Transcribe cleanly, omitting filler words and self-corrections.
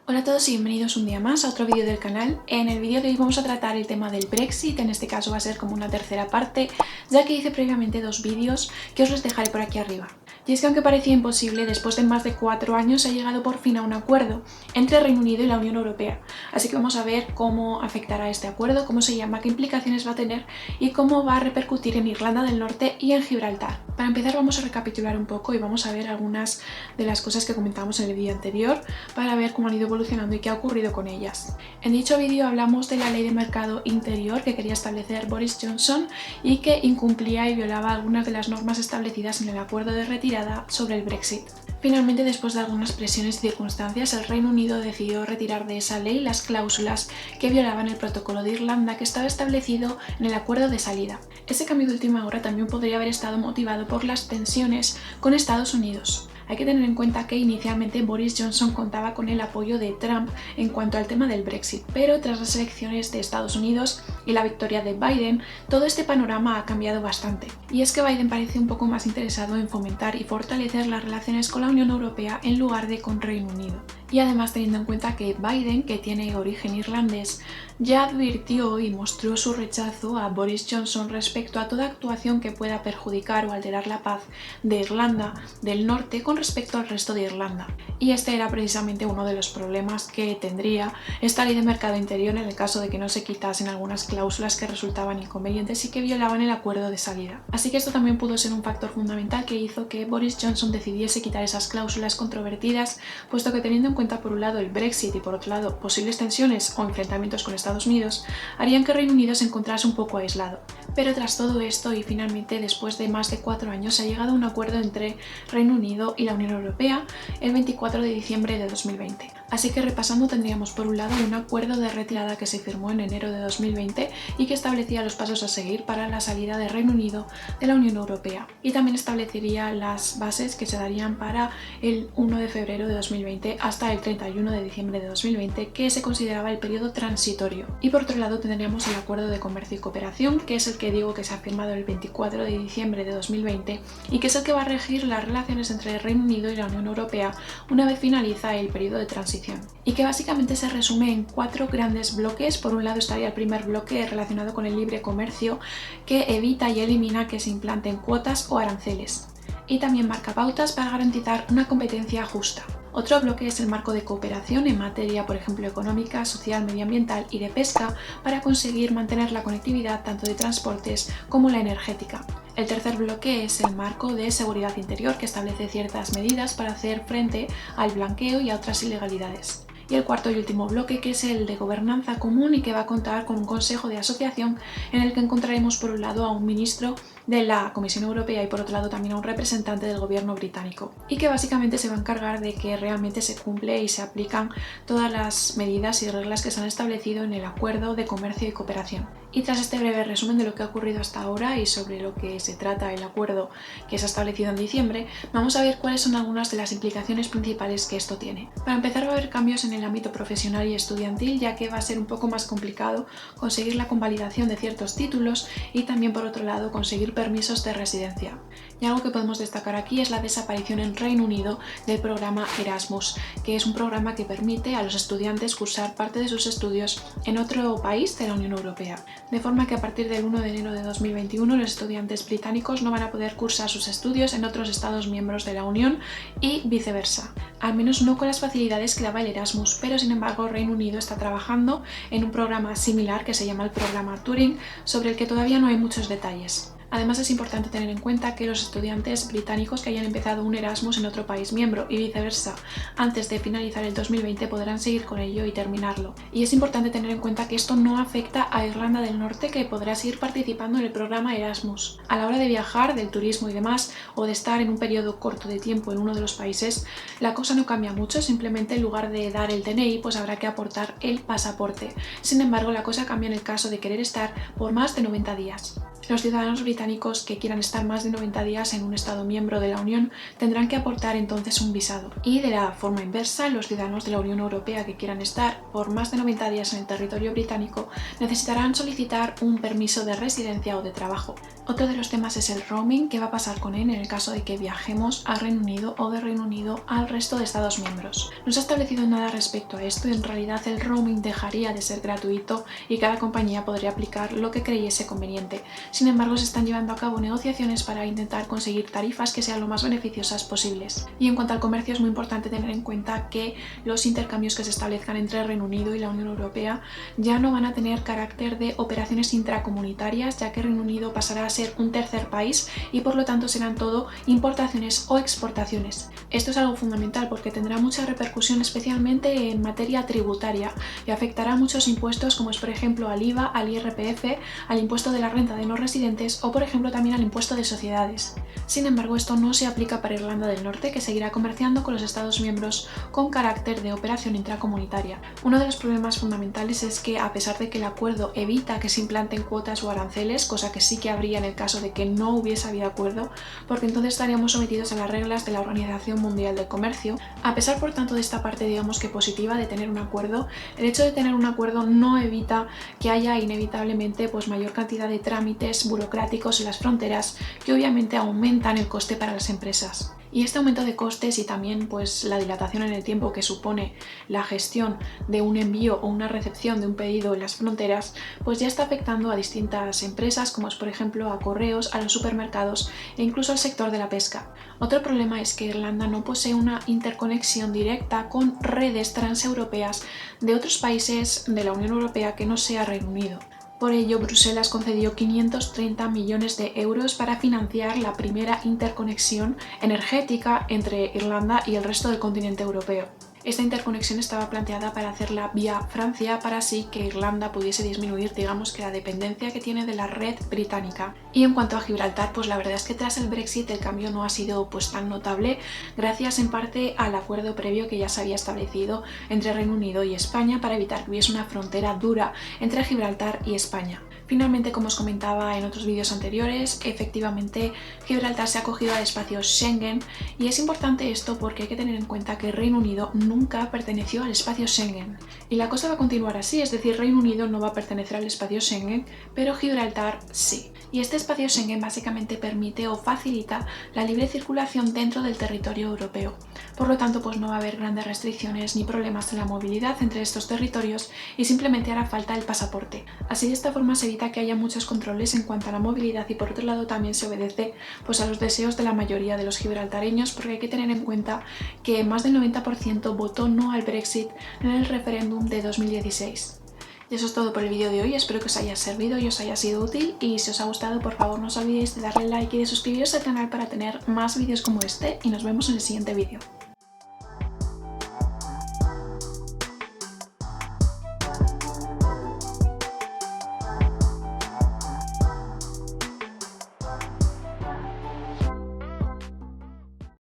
Hola a todos y bienvenidos un día más a otro vídeo del canal. En el vídeo de hoy vamos a tratar el tema del Brexit, en este caso va a ser como una tercera parte, ya que hice previamente dos vídeos que os los dejaré por aquí arriba. Y es que aunque parecía imposible, después de más de 4 años se ha llegado por fin a un acuerdo entre Reino Unido y la Unión Europea. Así que vamos a ver cómo afectará este acuerdo, cómo se llama, qué implicaciones va a tener y cómo va a repercutir en Irlanda del Norte y en Gibraltar. Para empezar vamos a recapitular un poco y vamos a ver algunas de las cosas que comentamos en el vídeo anterior para ver cómo han ido evolucionando y qué ha ocurrido con ellas. En dicho vídeo hablamos de la ley de mercado interior que quería establecer Boris Johnson y que incumplía y violaba algunas de las normas establecidas en el acuerdo de retirada sobre el Brexit. Finalmente, después de algunas presiones y circunstancias, el Reino Unido decidió retirar de esa ley las cláusulas que violaban el protocolo de Irlanda que estaba establecido en el acuerdo de salida. Ese cambio de última hora también podría haber estado motivado por las tensiones con Estados Unidos. Hay que tener en cuenta que inicialmente Boris Johnson contaba con el apoyo de Trump en cuanto al tema del Brexit, pero tras las elecciones de Estados Unidos y la victoria de Biden, todo este panorama ha cambiado bastante. Y es que Biden parece un poco más interesado en fomentar y fortalecer las relaciones con la Unión Europea en lugar de con Reino Unido. Y además teniendo en cuenta que Biden, que tiene origen irlandés, ya advirtió y mostró su rechazo a Boris Johnson respecto a toda actuación que pueda perjudicar o alterar la paz de Irlanda del Norte con respecto al resto de Irlanda. Y este era precisamente uno de los problemas que tendría esta ley de mercado interior en el caso de que no se quitasen algunas cláusulas que resultaban inconvenientes y que violaban el acuerdo de salida. Así que esto también pudo ser un factor fundamental que hizo que Boris Johnson decidiese quitar esas cláusulas controvertidas, puesto que teniendo en cuenta por un lado el Brexit y por otro lado posibles tensiones o enfrentamientos con Estados Unidos harían que Reino Unido se encontrase un poco aislado. Pero tras todo esto y finalmente después de más de 4 años se ha llegado a un acuerdo entre Reino Unido y la Unión Europea el 24 de diciembre de 2020. Así que repasando tendríamos por un lado un acuerdo de retirada que se firmó en enero de 2020 y que establecía los pasos a seguir para la salida de Reino Unido de la Unión Europea y también establecería las bases que se darían para el 1 de febrero de 2020 hasta el 31 de diciembre de 2020, que se consideraba el periodo transitorio. Y por otro lado tendríamos el acuerdo de comercio y cooperación, que es el que digo que se ha firmado el 24 de diciembre de 2020 y que es el que va a regir las relaciones entre el Reino Unido y la Unión Europea una vez finaliza el periodo de transición. Y que básicamente se resume en 4 grandes bloques. Por un lado estaría el primer bloque relacionado con el libre comercio, que evita y elimina que se implanten cuotas o aranceles. Y también marca pautas para garantizar una competencia justa. Otro bloque es el marco de cooperación en materia, por ejemplo, económica, social, medioambiental y de pesca para conseguir mantener la conectividad tanto de transportes como la energética. El tercer bloque es el marco de seguridad interior que establece ciertas medidas para hacer frente al blanqueo y a otras ilegalidades. Y el cuarto y último bloque, que es el de gobernanza común y que va a contar con un consejo de asociación en el que encontraremos por un lado a un ministro de la Comisión Europea y por otro lado también a un representante del gobierno británico, y que básicamente se va a encargar de que realmente se cumple y se aplican todas las medidas y reglas que se han establecido en el acuerdo de comercio y cooperación. Y tras este breve resumen de lo que ha ocurrido hasta ahora y sobre lo que se trata el acuerdo que se ha establecido en diciembre, vamos a ver cuáles son algunas de las implicaciones principales que esto tiene. Para empezar, va a haber cambios en el ámbito profesional y estudiantil, ya que va a ser un poco más complicado conseguir la convalidación de ciertos títulos y también por otro lado conseguir permisos de residencia. Y algo que podemos destacar aquí es la desaparición en Reino Unido del programa Erasmus, que es un programa que permite a los estudiantes cursar parte de sus estudios en otro país de la Unión Europea. De forma que a partir del 1 de enero de 2021 los estudiantes británicos no van a poder cursar sus estudios en otros estados miembros de la Unión y viceversa. Al menos no con las facilidades que daba el Erasmus, pero sin embargo Reino Unido está trabajando en un programa similar que se llama el programa Turing, sobre el que todavía no hay muchos detalles. Además es importante tener en cuenta que los estudiantes británicos que hayan empezado un Erasmus en otro país miembro y viceversa antes de finalizar el 2020 podrán seguir con ello y terminarlo. Y es importante tener en cuenta que esto no afecta a Irlanda del Norte, que podrá seguir participando en el programa Erasmus. A la hora de viajar, del turismo y demás, o de estar en un periodo corto de tiempo en uno de los países, la cosa no cambia mucho, simplemente en lugar de dar el DNI pues habrá que aportar el pasaporte. Sin embargo, la cosa cambia en el caso de querer estar por más de 90 días. Los ciudadanos británicos que quieran estar más de 90 días en un Estado miembro de la Unión tendrán que aportar entonces un visado. Y de la forma inversa, los ciudadanos de la Unión Europea que quieran estar por más de 90 días en el territorio británico necesitarán solicitar un permiso de residencia o de trabajo. Otro de los temas es el roaming. ¿Qué va a pasar con él en el caso de que viajemos a Reino Unido o de Reino Unido al resto de Estados miembros? No se ha establecido nada respecto a esto y en realidad el roaming dejaría de ser gratuito y cada compañía podría aplicar lo que creyese conveniente. Sin embargo, se están llevando a cabo negociaciones para intentar conseguir tarifas que sean lo más beneficiosas posibles. Y en cuanto al comercio, es muy importante tener en cuenta que los intercambios que se establezcan entre el Reino Unido y la Unión Europea ya no van a tener carácter de operaciones intracomunitarias, ya que Reino Unido pasará a ser un tercer país y por lo tanto serán todo importaciones o exportaciones. Esto es algo fundamental porque tendrá mucha repercusión especialmente en materia tributaria y afectará a muchos impuestos como es por ejemplo al IVA, al IRPF, al impuesto de la renta de no residentes o por ejemplo también al impuesto de sociedades. Sin embargo, esto no se aplica para Irlanda del Norte, que seguirá comerciando con los Estados miembros con carácter de operación intracomunitaria. Uno de los problemas fundamentales es que a pesar de que el acuerdo evita que se implanten cuotas o aranceles, cosa que sí que habría en el caso de que no hubiese habido acuerdo, porque entonces estaríamos sometidos a las reglas de la Organización Mundial del Comercio. A pesar por tanto de esta parte digamos que positiva de tener un acuerdo, el hecho de tener un acuerdo no evita que haya inevitablemente mayor cantidad de trámites burocráticos en las fronteras que obviamente aumentan el coste para las empresas. Y este aumento de costes y también la dilatación en el tiempo que supone la gestión de un envío o una recepción de un pedido en las fronteras, ya está afectando a distintas empresas como es por ejemplo a correos, a los supermercados e incluso al sector de la pesca. Otro problema es que Irlanda no posee una interconexión directa con redes transeuropeas de otros países de la Unión Europea que no sea Reino Unido. Por ello, Bruselas concedió 530 millones de euros para financiar la primera interconexión energética entre Irlanda y el resto del continente europeo. Esta interconexión estaba planteada para hacerla vía Francia para así que Irlanda pudiese disminuir, digamos que la dependencia que tiene de la red británica. Y en cuanto a Gibraltar, la verdad es que tras el Brexit el cambio no ha sido tan notable, gracias en parte al acuerdo previo que ya se había establecido entre Reino Unido y España para evitar que hubiese una frontera dura entre Gibraltar y España. Finalmente, como os comentaba en otros vídeos anteriores, efectivamente Gibraltar se ha acogido al espacio Schengen y es importante esto porque hay que tener en cuenta que Reino Unido nunca perteneció al espacio Schengen. Y la cosa va a continuar así, es decir, Reino Unido no va a pertenecer al espacio Schengen, pero Gibraltar sí. Y este espacio Schengen básicamente permite o facilita la libre circulación dentro del territorio europeo. Por lo tanto, no va a haber grandes restricciones ni problemas en la movilidad entre estos territorios y simplemente hará falta el pasaporte. Así de esta forma se evita que haya muchos controles en cuanto a la movilidad y por otro lado también se obedece a los deseos de la mayoría de los gibraltareños, porque hay que tener en cuenta que más del 90% votó no al Brexit en el referéndum de 2016. Y eso es todo por el vídeo de hoy, espero que os haya servido y os haya sido útil y si os ha gustado por favor no os olvidéis de darle like y de suscribiros al canal para tener más vídeos como este y nos vemos en el siguiente vídeo.